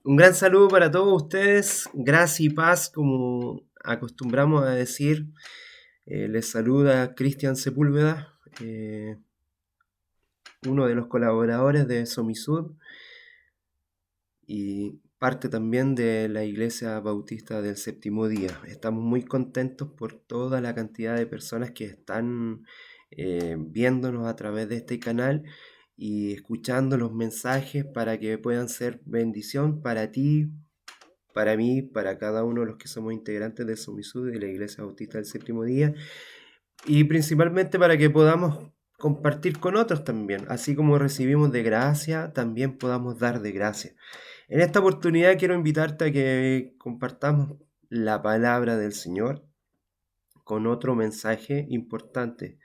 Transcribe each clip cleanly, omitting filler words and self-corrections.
Un gran saludo para todos ustedes, gracia y paz, como acostumbramos a decir. Les saluda Cristian Sepúlveda, uno de los colaboradores de Somisud y parte también de la Iglesia Bautista del Séptimo Día. Estamos muy contentos por toda la cantidad de personas que están viéndonos a través de este canal y escuchando los mensajes para que puedan ser bendición para ti, para mí, para cada uno de los que somos integrantes de Somisud y de la Iglesia Bautista del Séptimo Día, y principalmente para que podamos compartir con otros también, así como recibimos de gracia, también podamos dar de gracia. En esta oportunidad quiero invitarte a que compartamos la palabra del Señor con otro mensaje importante,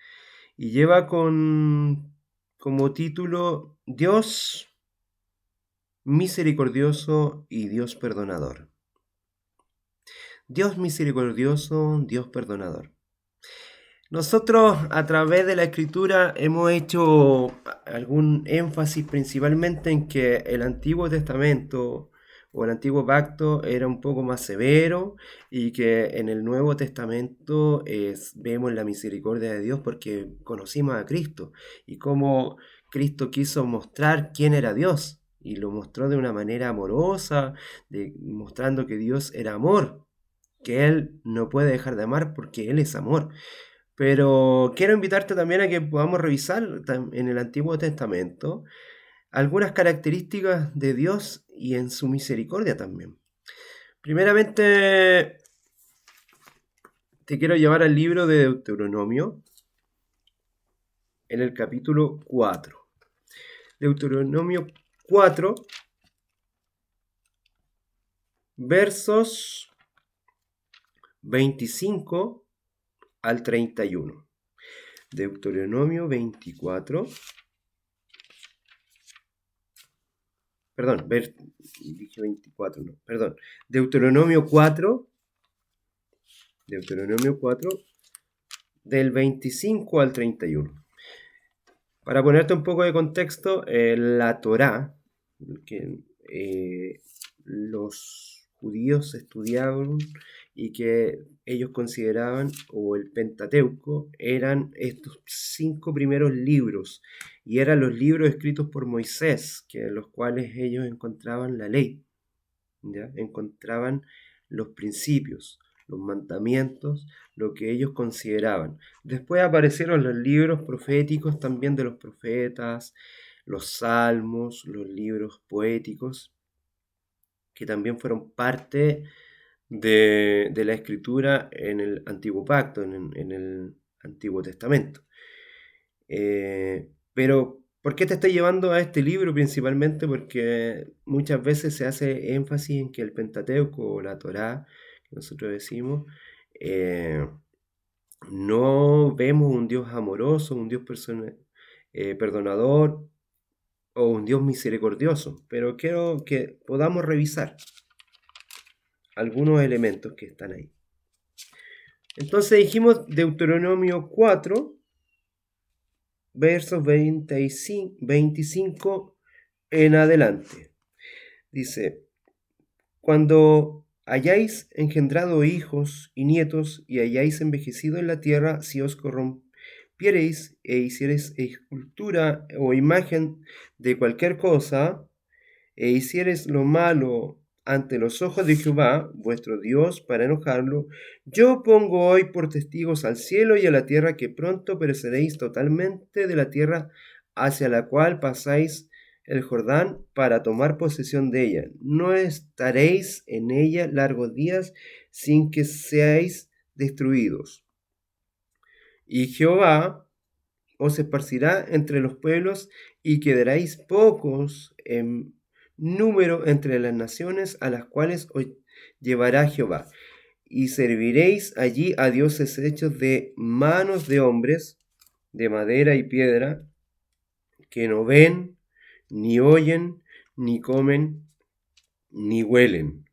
y lleva como título Dios misericordioso y Dios perdonador. Dios misericordioso, Dios perdonador. Nosotros a través de la escritura hemos hecho algún énfasis principalmente en que el Antiguo Testamento o el Antiguo Pacto era un poco más severo, y que en el Nuevo Testamento vemos la misericordia de Dios porque conocimos a Cristo y cómo Cristo quiso mostrar quién era Dios, y lo mostró de una manera amorosa, mostrando que Dios era amor, que Él no puede dejar de amar porque Él es amor. Pero quiero invitarte también a que podamos revisar en el Antiguo Testamento algunas características de Dios y en su misericordia también. Primeramente, te quiero llevar al libro de Deuteronomio, en el capítulo 4. Deuteronomio 4, versos 25 al 31. Deuteronomio 24. Perdón, dije 24, no, perdón. Deuteronomio 4, del 25 al 31. Para ponerte un poco de contexto, la Torá, que los judíos estudiaban y que ellos consideraban, o el Pentateuco, eran estos 5 primeros libros, y eran los libros escritos por Moisés, que en los cuales ellos encontraban la ley, ¿ya? Encontraban los principios, los mandamientos, lo que ellos consideraban. Después aparecieron los libros proféticos también de los profetas, los salmos, los libros poéticos, que también fueron parte de la escritura en el Antiguo Pacto, en el Antiguo Testamento. Pero, ¿por qué te estoy llevando a este libro? Principalmente porque muchas veces se hace énfasis en que el Pentateuco o la Torá, que nosotros decimos, eh, no vemos un Dios amoroso, un Dios perdonador o un Dios misericordioso. Pero quiero que podamos revisar algunos elementos que están ahí. Entonces dijimos Deuteronomio 4, versos 25 en adelante. Dice: cuando hayáis engendrado hijos y nietos y hayáis envejecido en la tierra, si os corrompiereis e hiciereis escultura o imagen de cualquier cosa, e hiciereis lo malo ante los ojos de Jehová, vuestro Dios, para enojarlo, yo pongo hoy por testigos al cielo y a la tierra que pronto pereceréis totalmente de la tierra hacia la cual pasáis el Jordán para tomar posesión de ella. No estaréis en ella largos días sin que seáis destruidos. Y Jehová os esparcirá entre los pueblos y quedaréis pocos en número entre las naciones a las cuales os llevará Jehová. Y serviréis allí a dioses hechos de manos de hombres, de madera y piedra, que no ven, ni oyen, ni comen, ni huelen.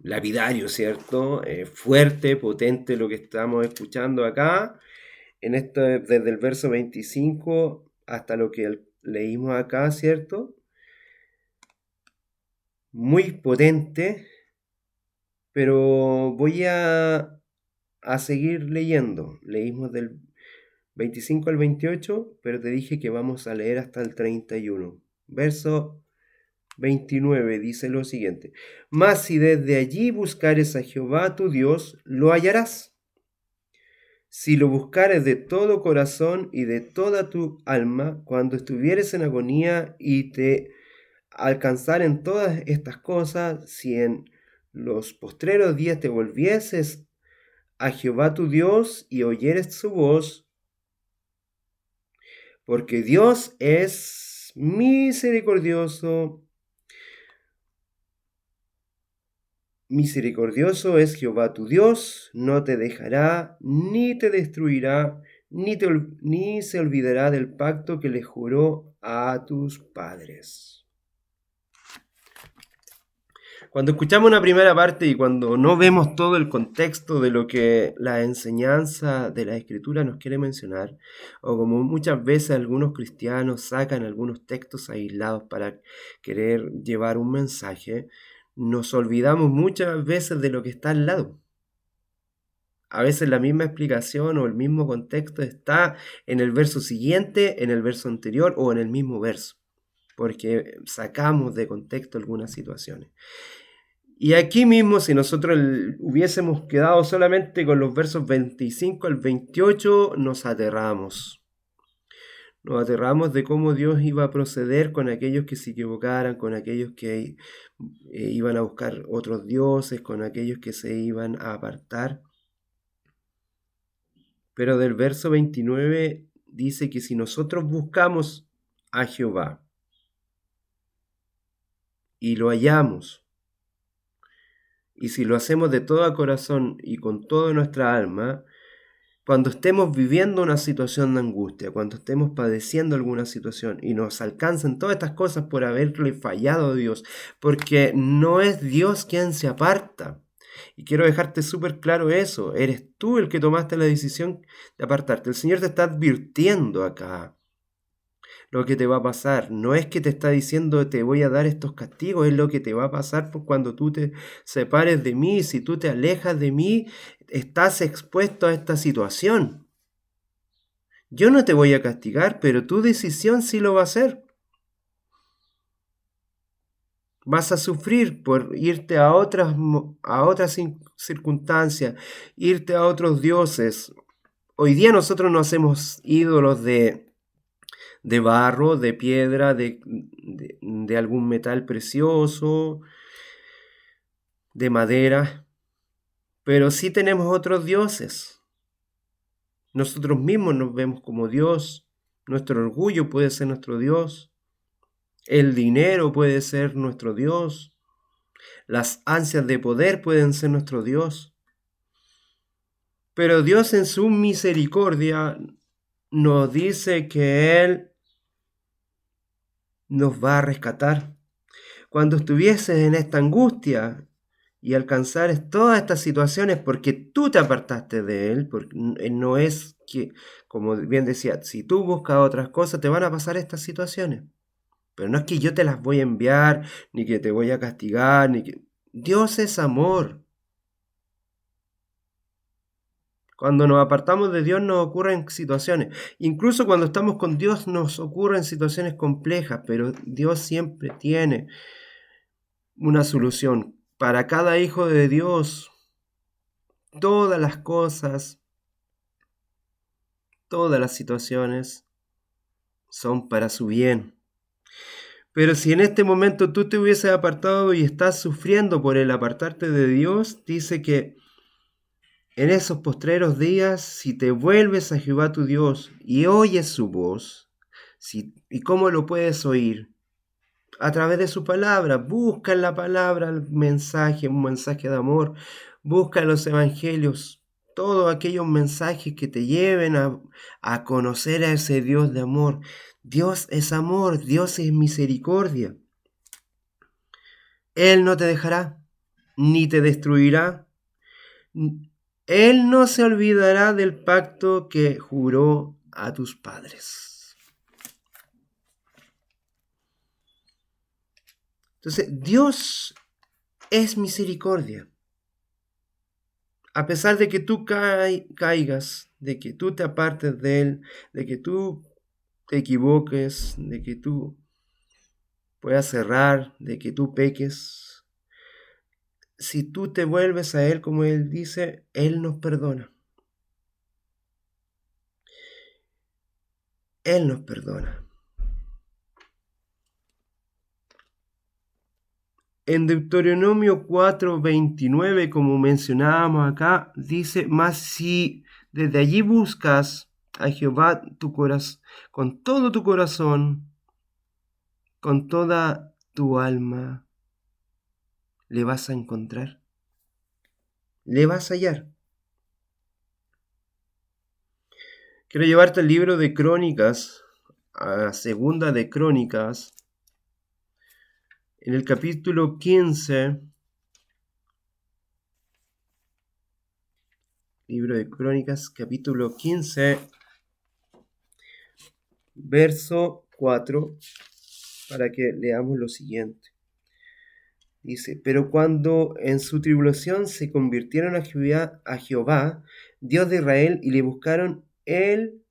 Lapidario, ¿cierto? Fuerte, potente lo que estamos escuchando acá. En esto, desde el verso 25 hasta lo que leímos acá, ¿cierto? muy potente, pero voy a seguir leyendo. Leímos del 25 al 28, pero te dije que vamos a leer hasta el 31. Verso 29 dice lo siguiente: Mas si desde allí buscares a Jehová tu Dios, lo hallarás. Si lo buscares de todo corazón y de toda tu alma, cuando estuvieres en agonía y te alcanzaren todas estas cosas, si en los postreros días te volvieses a Jehová tu Dios y oyeres su voz, porque Dios es misericordioso. Misericordioso es Jehová tu Dios, no te dejará, ni te destruirá, ni se olvidará del pacto que le juró a tus padres. Cuando escuchamos una primera parte y cuando no vemos todo el contexto de lo que la enseñanza de la Escritura nos quiere mencionar, o como muchas veces algunos cristianos sacan algunos textos aislados para querer llevar un mensaje, nos olvidamos muchas veces de lo que está al lado. A veces la misma explicación o el mismo contexto está en el verso siguiente, en el verso anterior o en el mismo verso, porque sacamos de contexto algunas situaciones. Y aquí mismo, si nosotros hubiésemos quedado solamente con los versos 25 al 28, nos aterramos. Nos aterramos de cómo Dios iba a proceder con aquellos que se equivocaran, con aquellos que iban a buscar otros dioses, con aquellos que se iban a apartar. Pero del verso 29 dice que si nosotros buscamos a Jehová y lo hallamos, y si lo hacemos de todo corazón y con toda nuestra alma, cuando estemos viviendo una situación de angustia, cuando estemos padeciendo alguna situación y nos alcancen todas estas cosas por haberle fallado a Dios, porque no es Dios quien se aparta. Y quiero dejarte súper claro eso, eres tú el que tomaste la decisión de apartarte. El Señor te está advirtiendo acá lo que te va a pasar. No es que te está diciendo te voy a dar estos castigos, es lo que te va a pasar cuando tú te separes de mí. Si tú te alejas de mí, estás expuesto a esta situación. Yo no te voy a castigar, pero tu decisión sí lo va a hacer. Vas a sufrir por irte a otras circunstancias, irte a otros dioses. Hoy día nosotros no hacemos ídolos de barro, de piedra, de algún metal precioso, de madera, pero sí tenemos otros dioses. Nosotros mismos nos vemos como Dios, nuestro orgullo puede ser nuestro Dios, el dinero puede ser nuestro Dios, las ansias de poder pueden ser nuestro Dios. Pero Dios en su misericordia nos dice que Él nos va a rescatar. Cuando estuvieses en esta angustia y alcanzares todas estas situaciones porque tú te apartaste de Él, porque no es que, como bien decía, si tú buscas otras cosas te van a pasar estas situaciones. Pero no es que yo te las voy a enviar, ni que te voy a castigar, ni que... Dios es amor. Cuando nos apartamos de Dios nos ocurren situaciones. Incluso cuando estamos con Dios nos ocurren situaciones complejas, pero Dios siempre tiene una solución. Para cada hijo de Dios, todas las cosas, todas las situaciones son para su bien. Pero si en este momento tú te hubieses apartado y estás sufriendo por el apartarte de Dios, dice que en esos postreros días, si te vuelves a Jehová tu Dios y oyes su voz, ¿y cómo lo puedes oír? A través de su palabra. Busca en la palabra el mensaje, un mensaje de amor. Busca en los evangelios todos aquellos mensajes que te lleven a conocer a ese Dios de amor. Dios es amor, Dios es misericordia. Él no te dejará, ni te destruirá. Él no se olvidará del pacto que juró a tus padres. Entonces, Dios es misericordia. A pesar de que tú caigas, de que tú te apartes de Él, de que tú te equivoques, de que tú puedas errar, de que tú peques, si tú te vuelves a Él como Él dice, Él nos perdona. Él nos perdona. En Deuteronomio 4:29, como mencionábamos acá, dice, mas si desde allí buscas a Jehová con todo tu corazón, con toda tu alma, le vas a encontrar, le vas a hallar. Quiero llevarte al libro de Crónicas, a Segunda de Crónicas, en el capítulo 15. Libro de Crónicas, capítulo 15, verso 4, para que leamos lo siguiente. Dice, pero cuando en su tribulación se convirtieron a Jehová, Dios de Israel, y le buscaron, él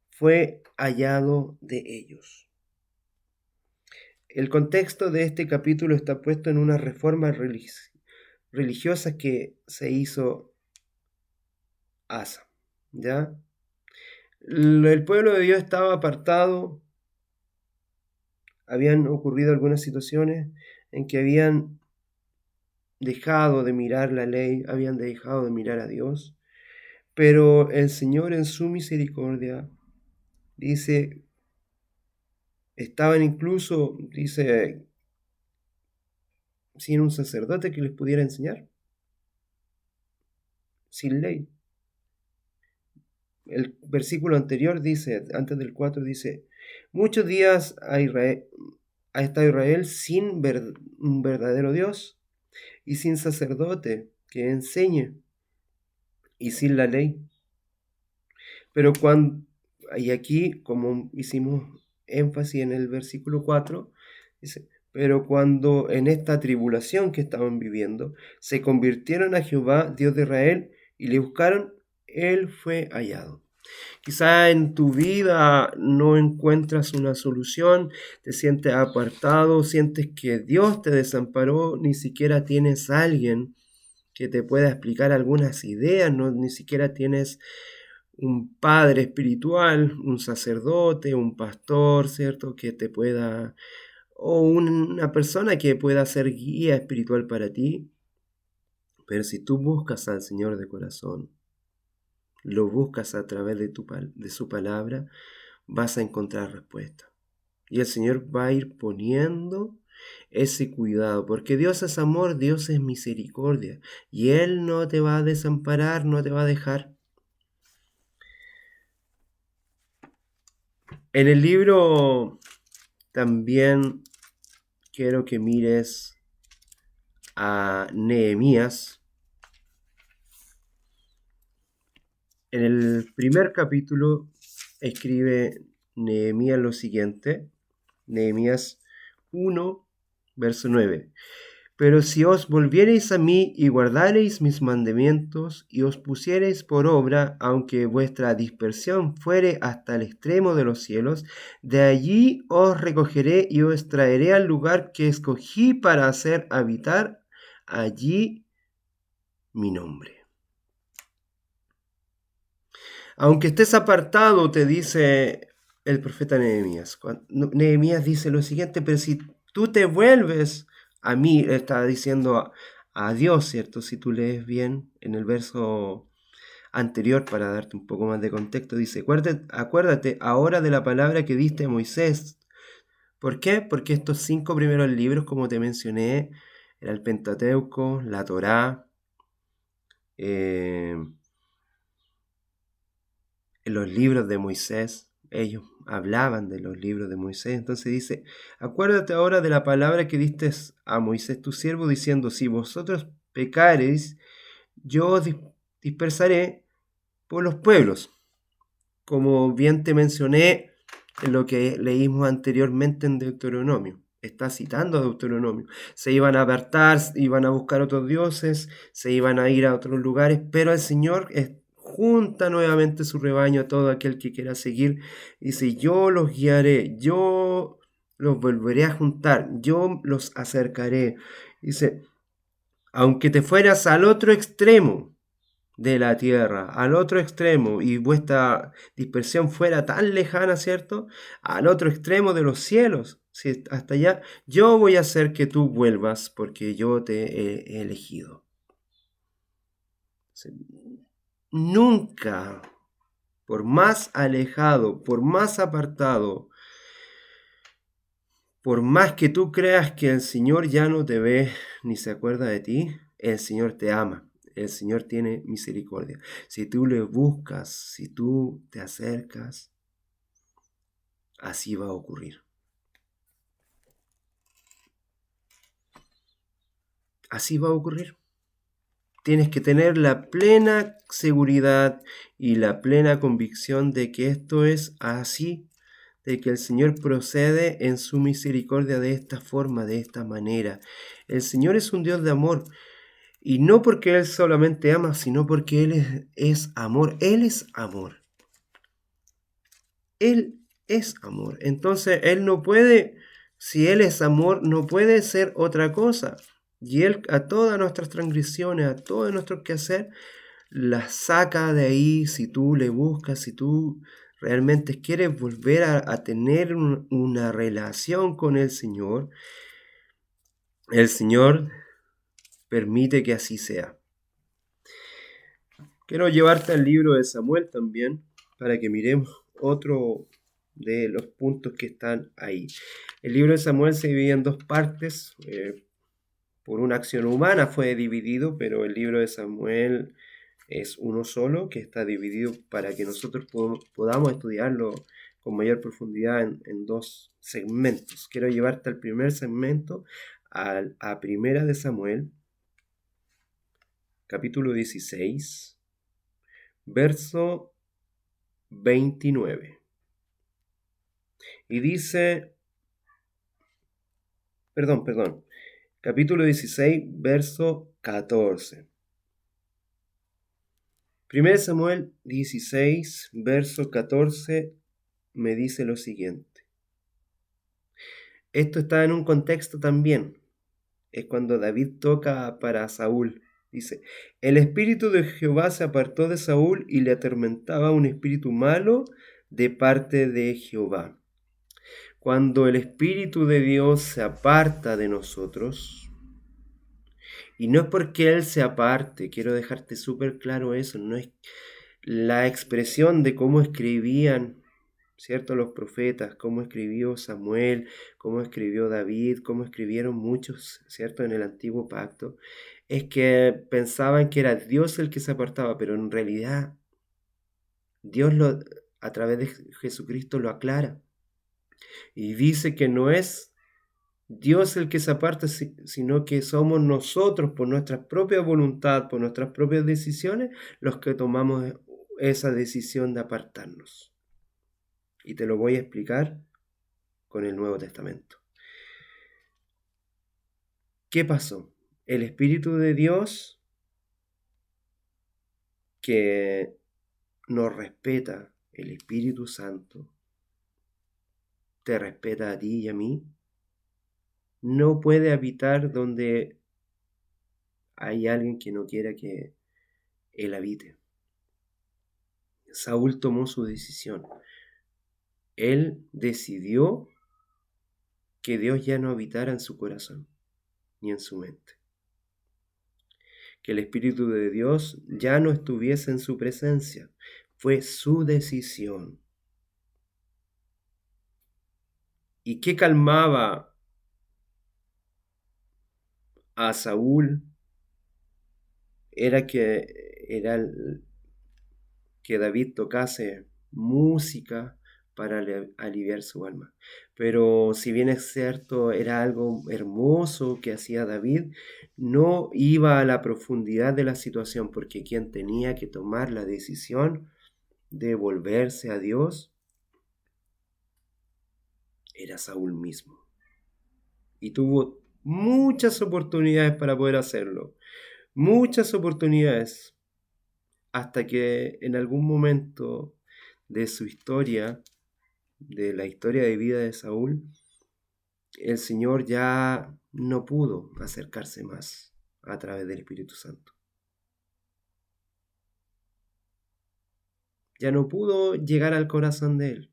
fue hallado de ellos. El contexto de este capítulo está puesto en una reforma religiosa que se hizo Asa, ¿ya? El pueblo de Dios estaba apartado, habían ocurrido algunas situaciones en que habían dejado de mirar la ley, habían dejado de mirar a Dios, pero el Señor en su misericordia dice, estaban incluso, dice, sin un sacerdote que les pudiera enseñar, sin ley. El versículo anterior dice, antes del 4 dice, muchos días ha estado Israel sin un verdadero Dios y sin sacerdote que enseñe y sin la ley. Pero cuando, y aquí, como hicimos énfasis en el versículo 4, dice, pero cuando en esta tribulación que estaban viviendo, se convirtieron a Jehová, Dios de Israel, y le buscaron, él fue hallado. Quizá en tu vida no encuentras una solución, te sientes apartado, sientes que Dios te desamparó, ni siquiera tienes a alguien que te pueda explicar algunas ideas, no, ni siquiera tienes un padre espiritual, un sacerdote, un pastor, ¿cierto? Que te pueda, o una persona que pueda ser guía espiritual para ti. Pero si tú buscas al Señor de corazón, lo buscas a través de su palabra, vas a encontrar respuesta. Y el Señor va a ir poniendo ese cuidado, porque Dios es amor, Dios es misericordia, y Él no te va a desamparar, no te va a dejar. En el libro también quiero que mires a Nehemías. En el primer capítulo escribe Nehemías lo siguiente, Nehemías 1, verso 9. Pero si os volviereis a mí y guardareis mis mandamientos y os pusiereis por obra, aunque vuestra dispersión fuere hasta el extremo de los cielos, de allí os recogeré y os traeré al lugar que escogí para hacer habitar allí mi nombre. Aunque estés apartado, te dice el profeta Nehemías. Nehemías dice lo siguiente, pero si tú te vuelves a mí, está diciendo a Dios, ¿cierto? Si tú lees bien en el verso anterior, para darte un poco más de contexto, dice, acuérdate ahora de la palabra que diste a Moisés. ¿Por qué? Porque estos 5 primeros libros, como te mencioné, era el Pentateuco, la Torá, los libros de Moisés, ellos hablaban de los libros de Moisés. Entonces dice, acuérdate ahora de la palabra que diste a Moisés tu siervo, diciendo, si vosotros pecareis, yo os dispersaré por los pueblos. Como bien te mencioné en lo que leímos anteriormente en Deuteronomio. está citando a Deuteronomio. Se iban a apartar, iban a buscar otros dioses, se iban a ir a otros lugares, pero el Señor junta nuevamente su rebaño a todo aquel que quiera seguir. Dice, yo los guiaré, yo los volveré a juntar, yo los acercaré. Dice, aunque te fueras al otro extremo de la tierra, al otro extremo, y vuestra dispersión fuera tan lejana, ¿cierto? Al otro extremo de los cielos, si hasta allá, yo voy a hacer que tú vuelvas porque yo te he elegido. Nunca, por más alejado, por más apartado, por más que tú creas que el Señor ya no te ve ni se acuerda de ti, el Señor te ama. El Señor tiene misericordia. Si tú le buscas, si tú te acercas, así va a ocurrir. Así va a ocurrir. Tienes que tener la plena seguridad y la plena convicción de que esto es así, de que el Señor procede en su misericordia de esta forma, de esta manera. El Señor es un Dios de amor. Y no porque Él solamente ama, sino porque Él es amor. Él es amor. Él es amor. Entonces Él no puede, si Él es amor, no puede ser otra cosa. Y Él a todas nuestras transgresiones, a todo nuestro quehacer, las saca de ahí si tú le buscas, si tú realmente quieres volver a tener una relación con el Señor permite que así sea. Quiero llevarte al libro de Samuel también, para que miremos otro de los puntos que están ahí. El libro de Samuel se divide en dos partes. Por una acción humana fue dividido, pero el libro de Samuel es uno solo, que está dividido para que nosotros podamos estudiarlo con mayor profundidad en dos segmentos. Quiero llevarte al primer segmento, a Primera de Samuel, capítulo 16. Verso 29. Y dice, perdón, capítulo 16, verso 14. 1 Samuel 16, verso 14 me dice lo siguiente. Esto está en un contexto también. Es cuando David toca para Saúl. Dice, el espíritu de Jehová se apartó de Saúl y le atormentaba un espíritu malo de parte de Jehová. Cuando el espíritu de Dios se aparta de nosotros, y no es porque Él se aparte, quiero dejarte súper claro eso, no es la expresión de cómo escribían, ¿cierto? Los profetas, cómo escribió Samuel, cómo escribió David, cómo escribieron muchos, ¿cierto? En el antiguo pacto, es que pensaban que era Dios el que se apartaba, pero en realidad Dios a través de Jesucristo lo aclara y dice que no es Dios el que se aparta, sino que somos nosotros por nuestra propia voluntad, por nuestras propias decisiones, los que tomamos esa decisión de apartarnos. Y te lo voy a explicar con el Nuevo Testamento. ¿Qué pasó? El Espíritu de Dios, que nos respeta, el Espíritu Santo, te respeta a ti y a mí, no puede habitar donde hay alguien que no quiera que Él habite. Saúl tomó su decisión. Él decidió que Dios ya no habitara en su corazón ni en su mente. Que el Espíritu de Dios ya no estuviese en su presencia. Fue su decisión. ¿Y qué calmaba a Saúl? Era que David tocase música para aliviar su alma. Pero si bien es cierto, era algo hermoso que hacía David, no iba a la profundidad de la situación, porque quien tenía que tomar la decisión de volverse a Dios era Saúl mismo. y tuvo muchas oportunidades para poder hacerlo, muchas oportunidades, hasta que en algún momento de su historia, de la historia de vida de Saúl, el Señor ya no pudo acercarse más a través del Espíritu Santo. Ya no pudo llegar al corazón de él.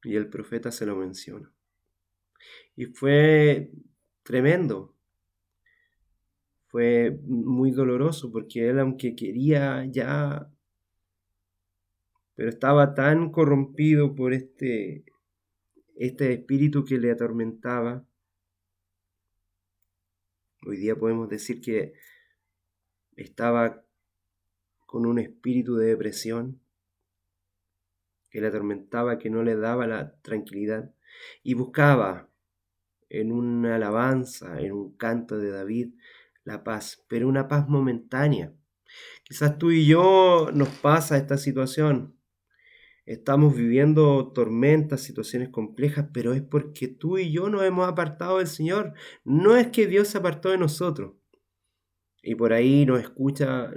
Y el profeta se lo menciona. Y fue tremendo, fue muy doloroso porque él, aunque quería ya, pero estaba tan corrompido por este espíritu que le atormentaba. Hoy día podemos decir que estaba con un espíritu de depresión que le atormentaba, que no le daba la tranquilidad, y buscaba en una alabanza, en un canto de David, la paz, pero una paz momentánea. Quizás tú y yo nos pasa esta situación. Estamos viviendo tormentas, situaciones complejas, pero es porque tú y yo nos hemos apartado del Señor. No es que Dios se apartó de nosotros. Y por ahí nos gusta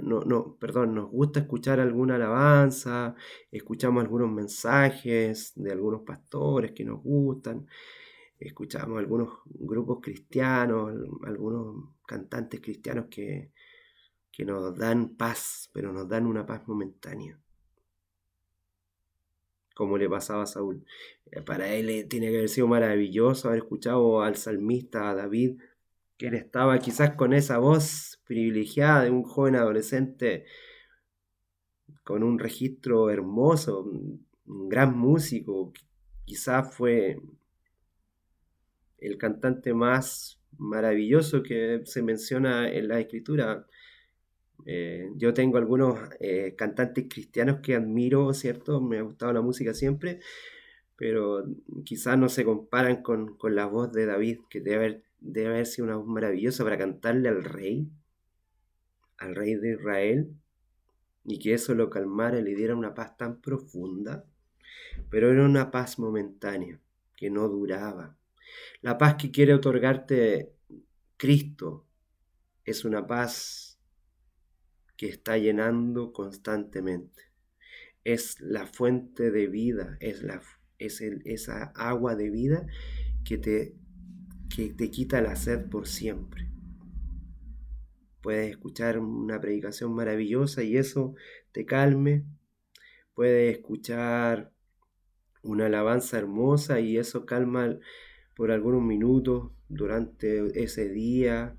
escuchar alguna alabanza, escuchamos algunos mensajes de algunos pastores que nos gustan, escuchamos algunos grupos cristianos, algunos cantantes cristianos que nos dan paz, pero nos dan una paz momentánea, como le pasaba a Saúl. Para él tiene que haber sido maravilloso haber escuchado al salmista, a David, que él estaba quizás con esa voz privilegiada de un joven adolescente con un registro hermoso, un gran músico, quizás fue el cantante más maravilloso que se menciona en la escritura. Yo tengo algunos cantantes cristianos que admiro, ¿cierto? Me ha gustado la música siempre, pero quizás no se comparan con la voz de David, que debe haber sido una voz maravillosa para cantarle al rey de Israel, y que eso lo calmara y le diera una paz tan profunda, pero era una paz momentánea, que no duraba. La paz que quiere otorgarte Cristo es una paz que está llenando constantemente. Es la fuente de vida, esa agua de vida que te quita la sed por siempre. Puedes escuchar una predicación maravillosa y eso te calme. Puedes escuchar una alabanza hermosa y eso calma por algunos minutos durante ese día,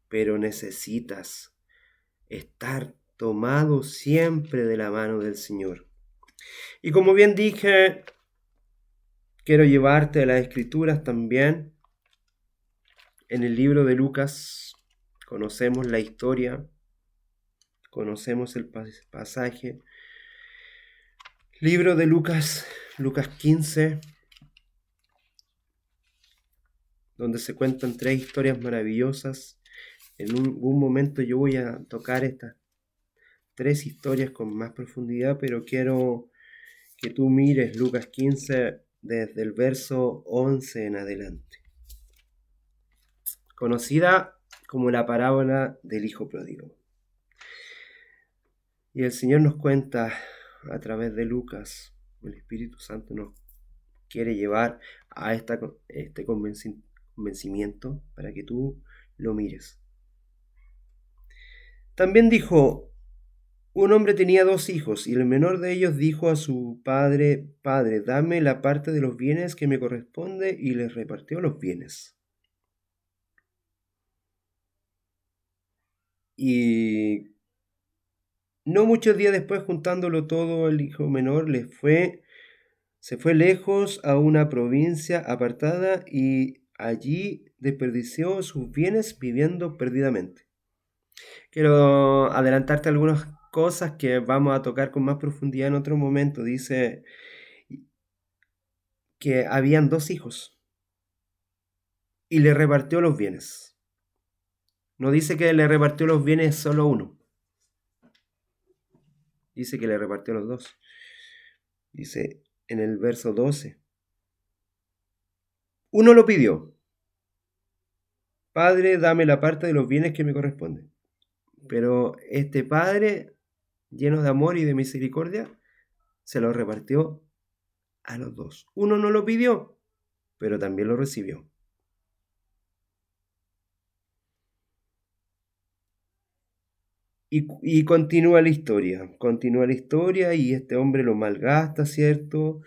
pero necesitas estar tomado siempre de la mano del Señor. Y como bien dije, quiero llevarte a las Escrituras también. En el libro de Lucas conocemos la historia, conocemos el pasaje. Libro de Lucas, Lucas 15, donde se cuentan tres historias maravillosas. En algún momento yo voy a tocar estas tres historias con más profundidad, pero quiero que tú mires Lucas 15 desde el verso 11 en adelante, conocida como la parábola del Hijo Pródigo. Y el Señor nos cuenta a través de Lucas, el Espíritu Santo nos quiere llevar a este convencimiento para que tú lo mires. También dijo: un hombre tenía dos hijos, y el menor de ellos dijo a su padre: Padre, dame la parte de los bienes que me corresponde, y les repartió los bienes. Y no muchos días después, juntándolo todo, el hijo menor se fue lejos a una provincia apartada y allí desperdició sus bienes viviendo perdidamente. Quiero adelantarte algunas cosas que vamos a tocar con más profundidad en otro momento. Dice que habían dos hijos y le repartió los bienes. No dice que le repartió los bienes solo uno. Dice que le repartió los dos. Dice en el verso 12: Uno lo pidió: Padre, dame la parte de los bienes que me corresponden. Pero este padre, lleno de amor y de misericordia, se lo repartió a los dos. Uno no lo pidió, pero también lo recibió. Y continúa la historia y este hombre lo malgasta, ¿cierto?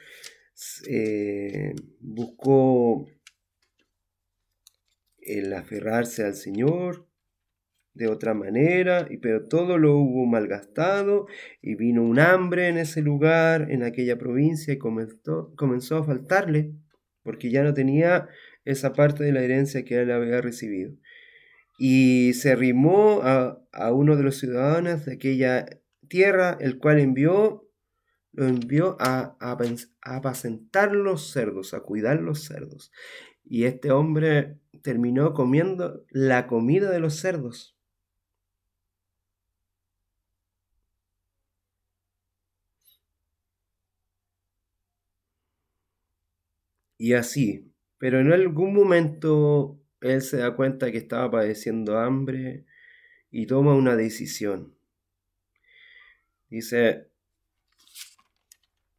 Buscó el aferrarse al Señor de otra manera, pero todo lo hubo malgastado y vino un hambre en ese lugar, en aquella provincia, y comenzó a faltarle, porque ya no tenía esa parte de la herencia que él había recibido. Y se arrimó a uno de los ciudadanos de aquella tierra, el cual lo envió a apacentar los cerdos, a cuidar los cerdos. Y este hombre terminó comiendo la comida de los cerdos. Y así, pero en algún momento él se da cuenta que estaba padeciendo hambre y toma una decisión. Dice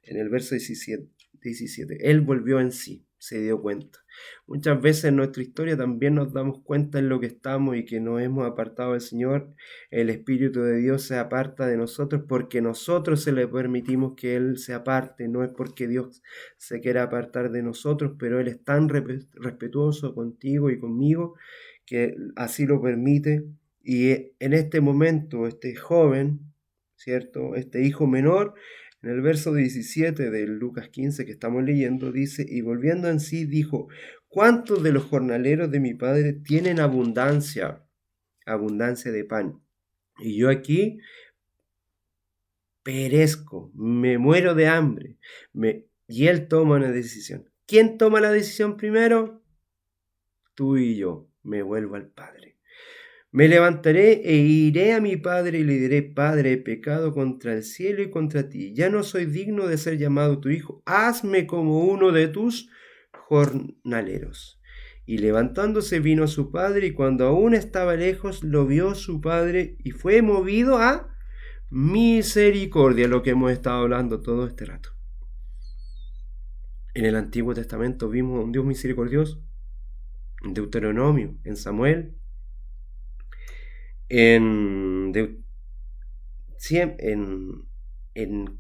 en el verso 17, él volvió en sí, se dio cuenta. Muchas veces en nuestra historia también nos damos cuenta en lo que estamos y que nos hemos apartado del Señor. El Espíritu de Dios se aparta de nosotros porque nosotros se le permitimos que Él se aparte. No es porque Dios se quiera apartar de nosotros, pero Él es tan respetuoso contigo y conmigo que así lo permite. Y en este momento, este joven, ¿cierto? Este hijo menor, en el verso 17 de Lucas 15 que estamos leyendo, dice: y volviendo en sí dijo: ¿cuántos de los jornaleros de mi padre tienen abundancia de pan? Y yo aquí perezco, me muero de hambre. Y él toma una decisión. ¿Quién toma la decisión primero? Tú y yo. Me vuelvo al Padre. Me levantaré e iré a mi padre y le diré: Padre, he pecado contra el cielo y contra ti. Ya no soy digno de ser llamado tu hijo. Hazme como uno de tus jornaleros. Y levantándose vino a su padre, y cuando aún estaba lejos, lo vio su padre y fue movido a misericordia, lo que hemos estado hablando todo este rato. En el Antiguo Testamento vimos a un Dios misericordioso, en Deuteronomio, en Samuel, en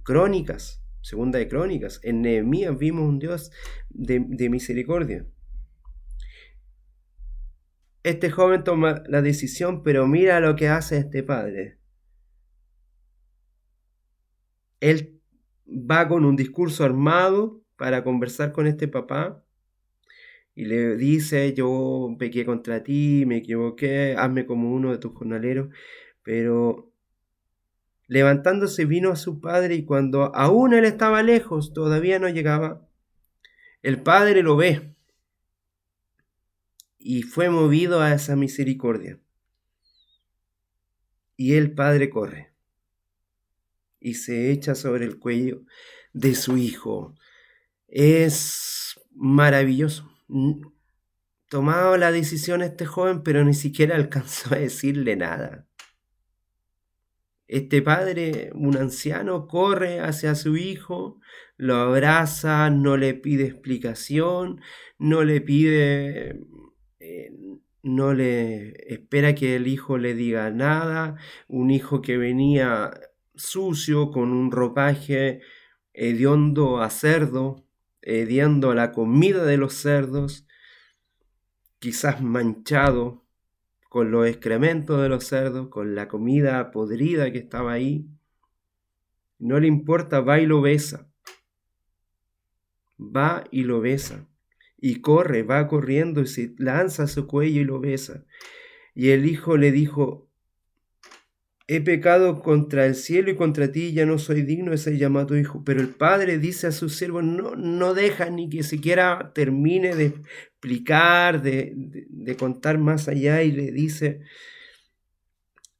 Crónicas, segunda de Crónicas, en Nehemías vimos un Dios de misericordia. Este joven toma la decisión, pero mira lo que hace este padre. Él va con un discurso armado para conversar con este papá y le dice: yo pequé contra ti, me equivoqué, hazme como uno de tus jornaleros. Pero levantándose vino a su padre, y cuando aún él estaba lejos, todavía no llegaba, el padre lo ve y fue movido a esa misericordia. Y el padre corre y se echa sobre el cuello de su hijo. Es maravilloso. Tomaba la decisión este joven, pero ni siquiera alcanzó a decirle nada. Este padre, un anciano, corre hacia su hijo, lo abraza, no le pide explicación, no le pide, no le espera que el hijo le diga nada. Un hijo que venía sucio, con un ropaje hediondo a cerdo, hediondo a la comida de los cerdos, quizás manchado con los excrementos de los cerdos, con la comida podrida que estaba ahí. No le importa, va y lo besa. Va y lo besa. Y corre, va corriendo y se lanza a su cuello y lo besa. Y el hijo le dijo: he pecado contra el cielo y contra ti, ya no soy digno de ser llamado tu hijo. Pero el padre dice a sus siervos: no deja ni que siquiera termine de explicar, de contar más allá, y le dice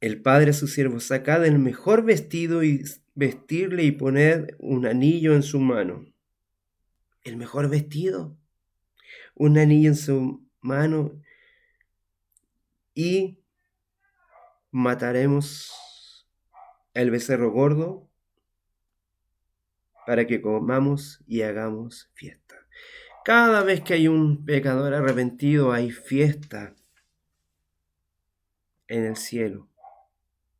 el padre a sus siervos: sacad el mejor vestido y vestirle y poned un anillo en su mano. ¿El mejor vestido? un anillo en su mano y mataremos el becerro gordo para que comamos y hagamos fiesta. Cada vez que hay un pecador arrepentido, hay fiesta en el cielo.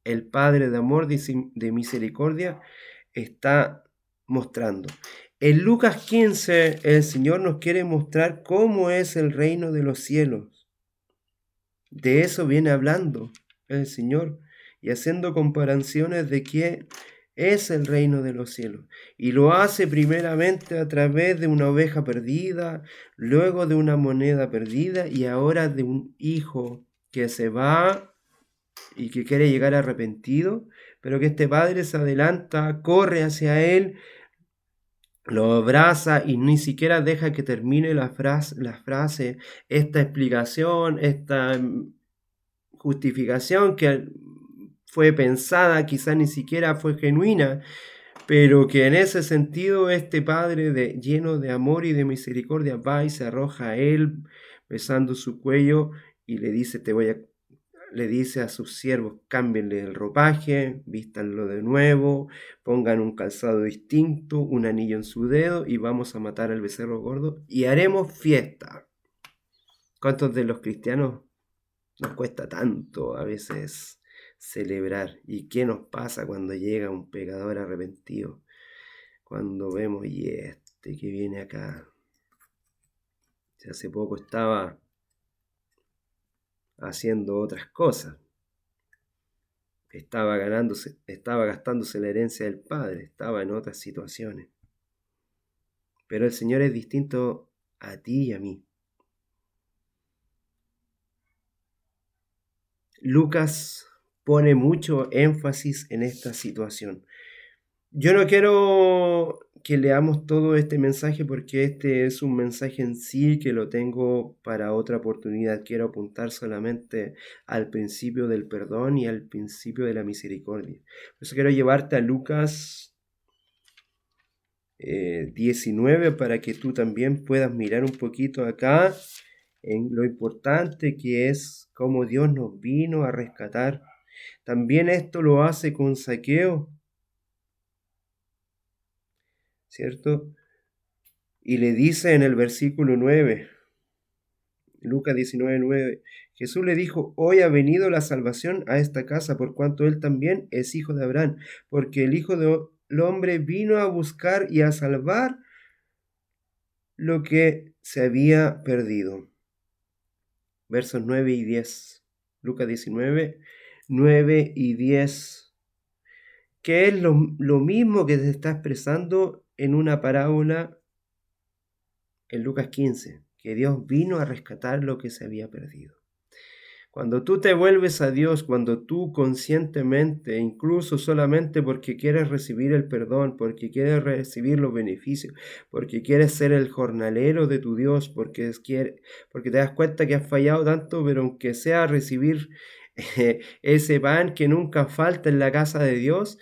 El Padre de amor, de misericordia, está mostrando. En Lucas 15, el Señor nos quiere mostrar cómo es el reino de los cielos. De eso viene hablando el Señor y haciendo comparaciones de qué es el reino de los cielos. Y lo hace primeramente a través de una oveja perdida, luego de una moneda perdida y ahora de un hijo que se va y que quiere llegar arrepentido, pero que este padre se adelanta, corre hacia él, lo abraza y ni siquiera deja que termine la frase, esta explicación, esta justificación que fue pensada, quizá ni siquiera fue genuina, pero que en ese sentido este Padre lleno de amor y de misericordia va y se arroja a él, besando su cuello y le dice, le dice a sus siervos, cámbienle el ropaje, vístanlo de nuevo, pongan un calzado distinto, un anillo en su dedo y vamos a matar al becerro gordo y haremos fiesta. ¿Cuántos de los cristianos nos cuesta tanto a veces celebrar? ¿Y qué nos pasa cuando llega un pecador arrepentido? Cuando vemos, y este que viene acá, si hace poco estaba haciendo otras cosas, estaba gastándose la herencia del padre, estaba en otras situaciones. Pero el Señor es distinto a ti y a mí. Lucas pone mucho énfasis en esta situación. Yo no quiero que leamos todo este mensaje porque este es un mensaje en sí que lo tengo para otra oportunidad. Quiero apuntar solamente al principio del perdón y al principio de la misericordia. Por eso quiero llevarte a Lucas 19 para que tú también puedas mirar un poquito acá en lo importante que es cómo Dios nos vino a rescatar. También esto lo hace con Zaqueo, ¿cierto? Y le dice en el versículo 9, Lucas 19:9, Jesús le dijo, hoy ha venido la salvación a esta casa, por cuanto él también es hijo de Abraham, porque el Hijo del Hombre vino a buscar y a salvar lo que se había perdido. Versos 9 y 10. Lucas 19, 9 y 10. Que es lo mismo que se está expresando en una parábola en Lucas 15, que Dios vino a rescatar lo que se había perdido. Cuando tú te vuelves a Dios, cuando tú conscientemente, incluso solamente porque quieres recibir el perdón, porque quieres recibir los beneficios, porque quieres ser el jornalero de tu Dios, porque te das cuenta que has fallado tanto, pero aunque sea recibir ese pan que nunca falta en la casa de Dios,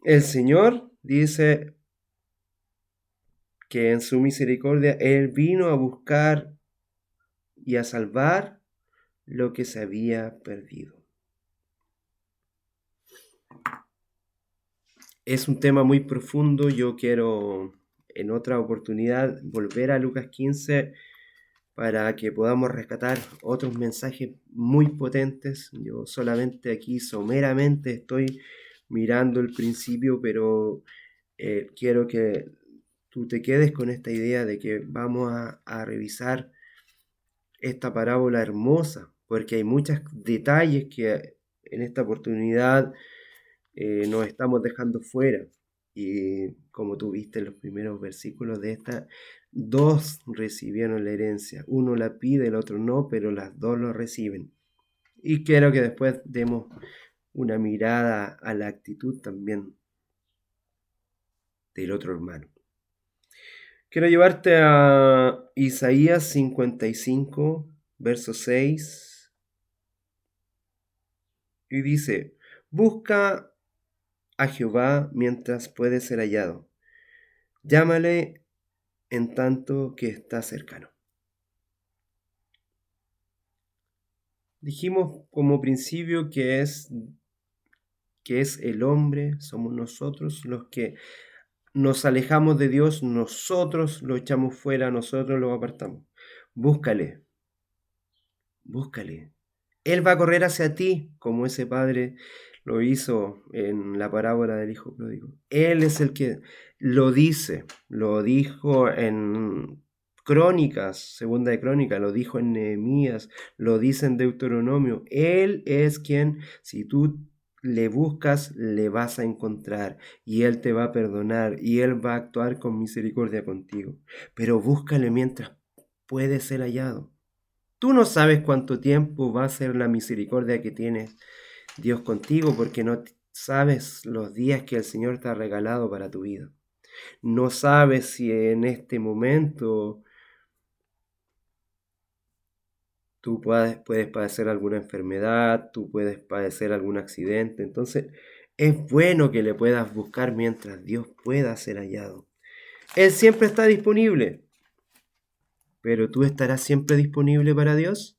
el Señor dice que en su misericordia Él vino a buscar y a salvar lo que se había perdido. Es un tema muy profundo. Yo quiero en otra oportunidad volver a Lucas 15 para que podamos rescatar otros mensajes muy potentes. Yo solamente aquí someramente estoy mirando el principio, pero quiero que tú te quedes con esta idea de que vamos a revisar esta parábola hermosa, porque hay muchos detalles que en esta oportunidad nos estamos dejando fuera. Y como tú viste en los primeros versículos de esta, dos recibieron la herencia. Uno la pide, el otro no, pero las dos lo reciben. Y quiero que después demos una mirada a la actitud también del otro hermano. Quiero llevarte a Isaías 55, verso 6. Y dice, busca a Jehová mientras puede ser hallado. Llámale en tanto que está cercano. Dijimos como principio que es el hombre, somos nosotros los que nos alejamos de Dios, nosotros lo echamos fuera, nosotros lo apartamos. Búscale, búscale. Él va a correr hacia ti, como ese padre lo hizo en la parábola del hijo pródigo. Él es el que lo dice, lo dijo en Crónicas, segunda de Crónicas, lo dijo en Nehemías, lo dice en Deuteronomio. Él es quien, si tú le buscas, le vas a encontrar y Él te va a perdonar y Él va a actuar con misericordia contigo. Pero búscale mientras puede ser hallado. Tú no sabes cuánto tiempo va a ser la misericordia que tiene Dios contigo porque no sabes los días que el Señor te ha regalado para tu vida. No sabes si en este momento tú puedes padecer alguna enfermedad, tú puedes padecer algún accidente. Entonces, es bueno que le puedas buscar mientras Dios pueda ser hallado. Él siempre está disponible, pero ¿tú estarás siempre disponible para Dios?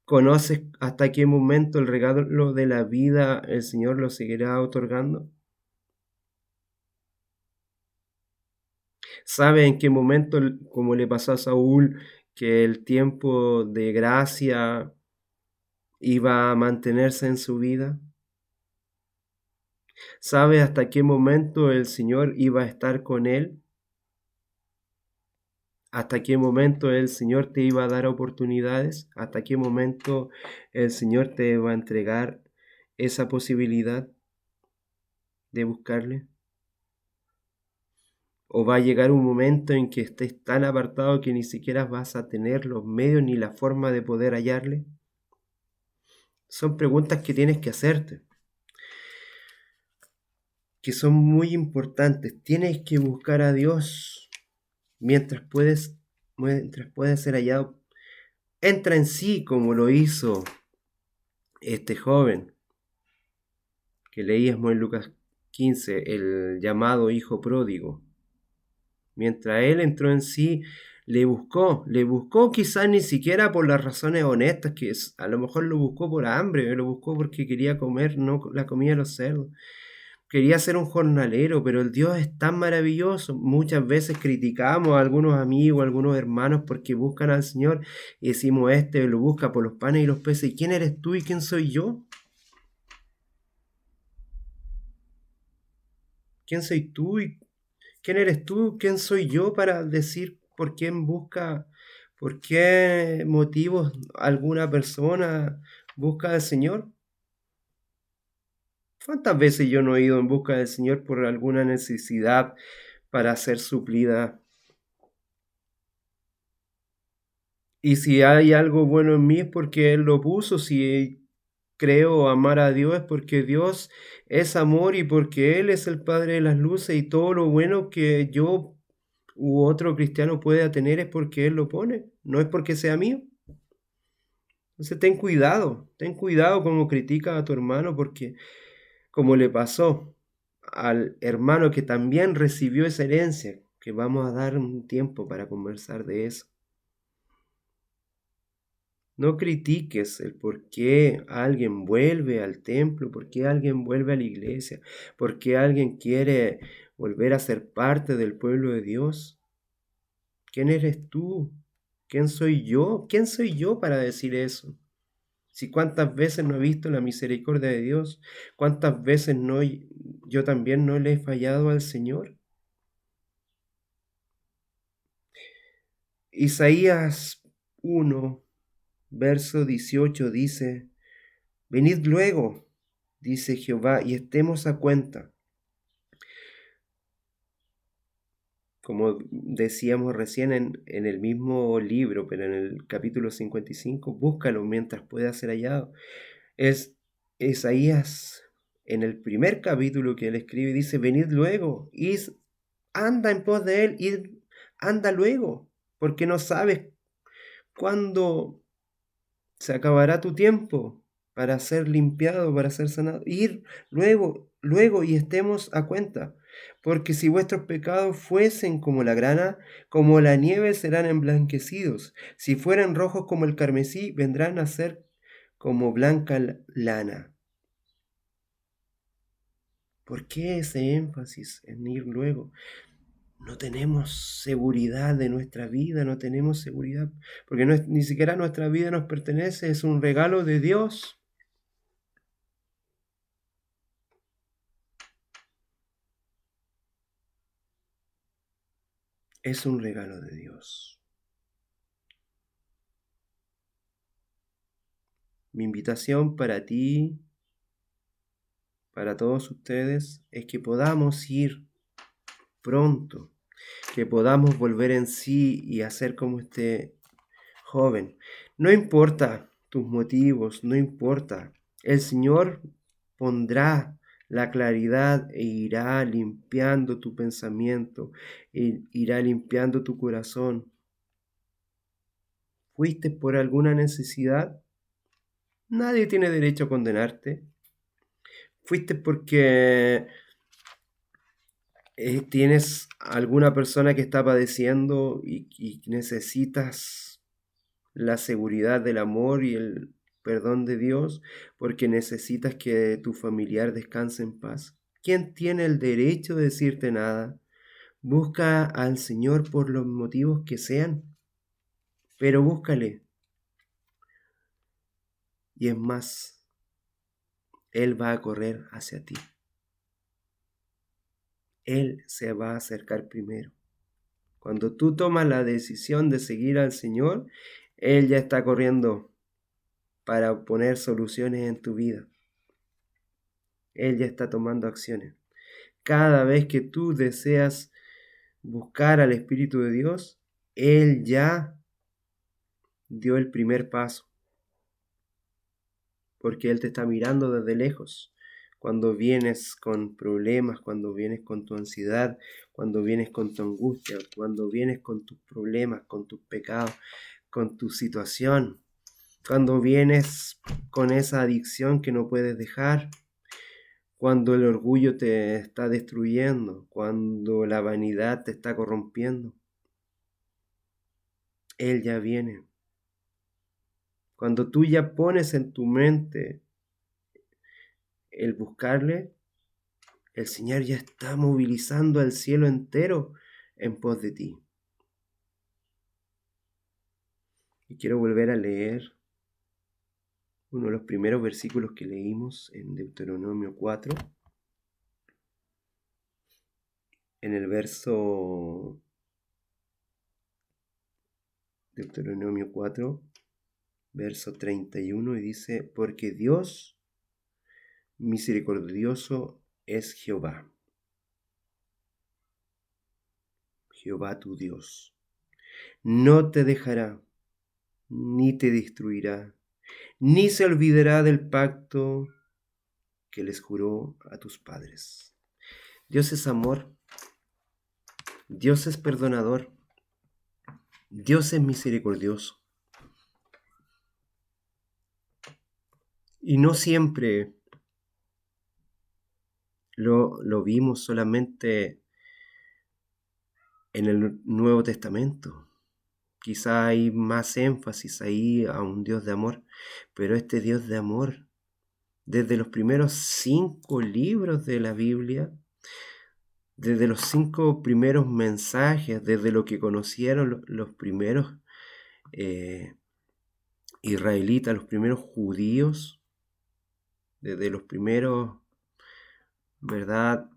¿Conoces hasta qué momento el regalo de la vida el Señor lo seguirá otorgando? ¿Sabe en qué momento, como le pasó a Saúl, que el tiempo de gracia iba a mantenerse en su vida? ¿Sabe hasta qué momento el Señor iba a estar con él? ¿Hasta qué momento el Señor te iba a dar oportunidades? ¿Hasta qué momento el Señor te va a entregar esa posibilidad de buscarle? ¿O va a llegar un momento en que estés tan apartado que ni siquiera vas a tener los medios ni la forma de poder hallarle? Son preguntas que tienes que hacerte, que son muy importantes. Tienes que buscar a Dios mientras puedes ser hallado. Entra en sí como lo hizo este joven que leíamos en Lucas 15, el llamado hijo pródigo. Mientras él entró en sí, le buscó quizás ni siquiera por las razones honestas, a lo mejor lo buscó por hambre, lo buscó porque quería comer no la comida de los cerdos. Quería ser un jornalero, pero el Dios es tan maravilloso. Muchas veces criticamos a algunos amigos, a algunos hermanos porque buscan al Señor y decimos, este lo busca por los panes y los peces. ¿Y quién eres tú y quién soy yo? ¿Quién soy tú y quién eres tú? ¿Quién soy yo para decir por qué motivos alguna persona busca al Señor? ¿Cuántas veces yo no he ido en busca del Señor por alguna necesidad para ser suplida? Y si hay algo bueno en mí es porque Él lo puso, si creo amar a Dios es porque Dios es amor y porque Él es el Padre de las luces y todo lo bueno que yo u otro cristiano pueda tener es porque Él lo pone, no es porque sea mío. Entonces ten cuidado como criticas a tu hermano porque como le pasó al hermano que también recibió esa herencia, que vamos a dar un tiempo para conversar de eso. No critiques el por qué alguien vuelve al templo, por qué alguien vuelve a la iglesia, por qué alguien quiere volver a ser parte del pueblo de Dios. ¿Quién eres tú? ¿Quién soy yo? ¿Quién soy yo para decir eso? Si cuántas veces no he visto la misericordia de Dios, cuántas veces yo también no le he fallado al Señor. Isaías 1, verso 18 dice, venid luego, dice Jehová, y estemos a cuenta. Como decíamos recién en el mismo libro, pero en el capítulo 55, búscalo mientras pueda ser hallado. Es Isaías, en el primer capítulo que él escribe, dice, venid luego, anda en pos de él, anda luego, porque no sabes cuándo se acabará tu tiempo para ser limpiado, para ser sanado. Ir luego, luego y estemos a cuenta. Porque si vuestros pecados fuesen como la grana, como la nieve serán emblanquecidos. Si fueren rojos como el carmesí, vendrán a ser como blanca lana. ¿Por qué ese énfasis en ir luego? No tenemos seguridad de nuestra vida, no tenemos seguridad, porque ni siquiera nuestra vida nos pertenece, es un regalo de Dios. Es un regalo de Dios. Mi invitación para ti, para todos ustedes, es que podamos ir pronto, que podamos volver en sí y hacer como este joven. No importa tus motivos, no importa. El Señor pondrá la claridad e irá limpiando tu pensamiento, e irá limpiando tu corazón. ¿Fuiste por alguna necesidad? Nadie tiene derecho a condenarte. ¿Fuiste porque tienes alguna persona que está padeciendo y necesitas la seguridad del amor y el perdón de Dios porque necesitas que tu familiar descanse en paz? ¿Quién tiene el derecho de decirte nada? Busca al Señor por los motivos que sean, pero búscale. Y es más, Él va a correr hacia ti. Él se va a acercar primero. Cuando tú tomas la decisión de seguir al Señor, Él ya está corriendo para poner soluciones en tu vida. Él ya está tomando acciones. Cada vez que tú deseas buscar al Espíritu de Dios, Él ya dio el primer paso, porque Él te está mirando desde lejos. Cuando vienes con problemas, cuando vienes con tu ansiedad, cuando vienes con tu angustia, cuando vienes con tus problemas, con tus pecados, con tu situación, cuando vienes con esa adicción que no puedes dejar, cuando el orgullo te está destruyendo, cuando la vanidad te está corrompiendo, Él ya viene. Cuando tú ya pones en tu mente el buscarle, el Señor ya está movilizando al cielo entero en pos de ti. Y quiero volver a leer uno de los primeros versículos que leímos en Deuteronomio 4, en el verso Deuteronomio 4, verso 31, y dice: porque Dios misericordioso es Jehová, Jehová tu Dios. No te dejará, ni te destruirá, ni se olvidará del pacto que les juró a tus padres. Dios es amor, Dios es perdonador, Dios es misericordioso. Y no siempre lo vimos solamente en el Nuevo Testamento. Quizá hay más énfasis ahí a un Dios de amor, pero este Dios de amor, desde los primeros 5 libros de la Biblia, desde los 5 primeros mensajes, desde lo que conocieron los primeros israelitas, los primeros judíos, desde los primeros, ¿verdad?,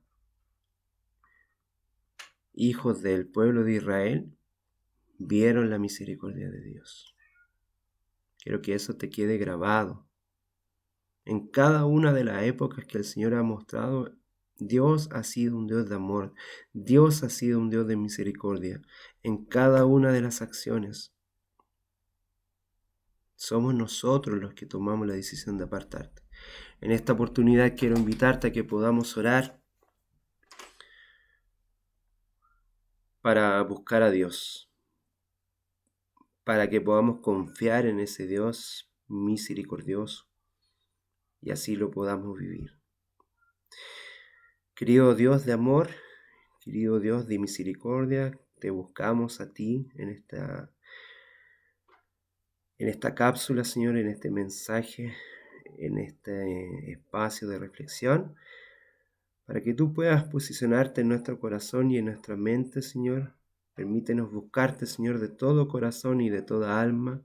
hijos del pueblo de Israel, vieron la misericordia de Dios. Quiero que eso te quede grabado. En cada una de las épocas que el Señor ha mostrado, Dios ha sido un Dios de amor. Dios ha sido un Dios de misericordia. En cada una de las acciones, somos nosotros los que tomamos la decisión de apartarte. En esta oportunidad quiero invitarte a que podamos orar para buscar a Dios, para que podamos confiar en ese Dios misericordioso y así lo podamos vivir. Querido Dios de amor, Querido Dios de misericordia, te buscamos a ti en esta cápsula, Señor, en este mensaje, en este espacio de reflexión, para que tú puedas posicionarte en nuestro corazón y en nuestra mente, Señor. Permítenos buscarte, Señor, de todo corazón y de toda alma,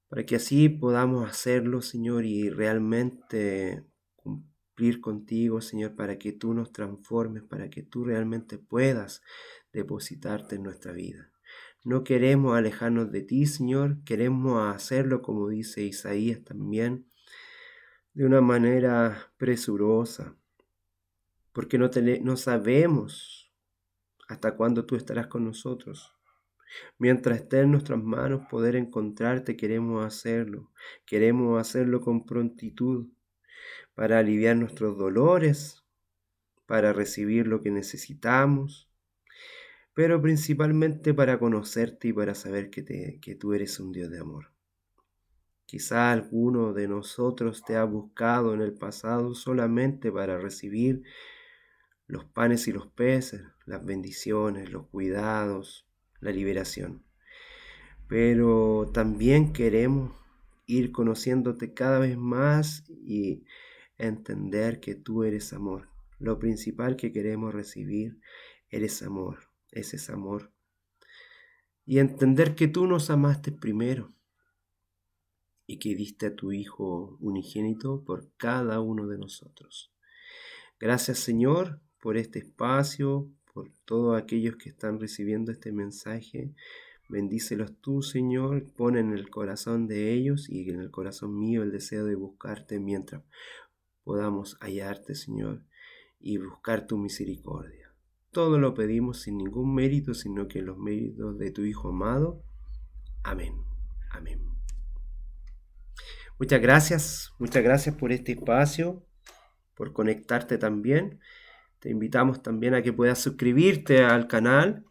para que así podamos hacerlo, Señor, y realmente cumplir contigo, Señor, para que tú nos transformes, para que tú realmente puedas depositarte en nuestra vida. No queremos alejarnos de ti, Señor, queremos hacerlo, como dice Isaías también, de una manera presurosa, porque no sabemos hasta cuándo tú estarás con nosotros. Mientras esté en nuestras manos poder encontrarte, queremos hacerlo con prontitud, para aliviar nuestros dolores, para recibir lo que necesitamos, pero principalmente para conocerte y para saber que tú eres un Dios de amor. Quizá alguno de nosotros te ha buscado en el pasado solamente para recibir los panes y los peces, las bendiciones, los cuidados, la liberación. Pero también queremos ir conociéndote cada vez más y entender que tú eres amor. Lo principal que queremos recibir eres amor, ese es amor. Y entender que tú nos amaste primero y que diste a tu Hijo unigénito por cada uno de nosotros. Gracias, Señor, por este espacio, por todos aquellos que están recibiendo este mensaje. Bendícelos tú, Señor, pon en el corazón de ellos y en el corazón mío el deseo de buscarte mientras podamos hallarte, Señor, y buscar tu misericordia. Todo lo pedimos sin ningún mérito, sino que en los méritos de tu Hijo amado. Amén. Amén. Muchas gracias por este espacio, por conectarte también. Te invitamos también a que puedas suscribirte al canal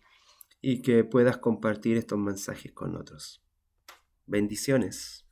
y que puedas compartir estos mensajes con otros. Bendiciones.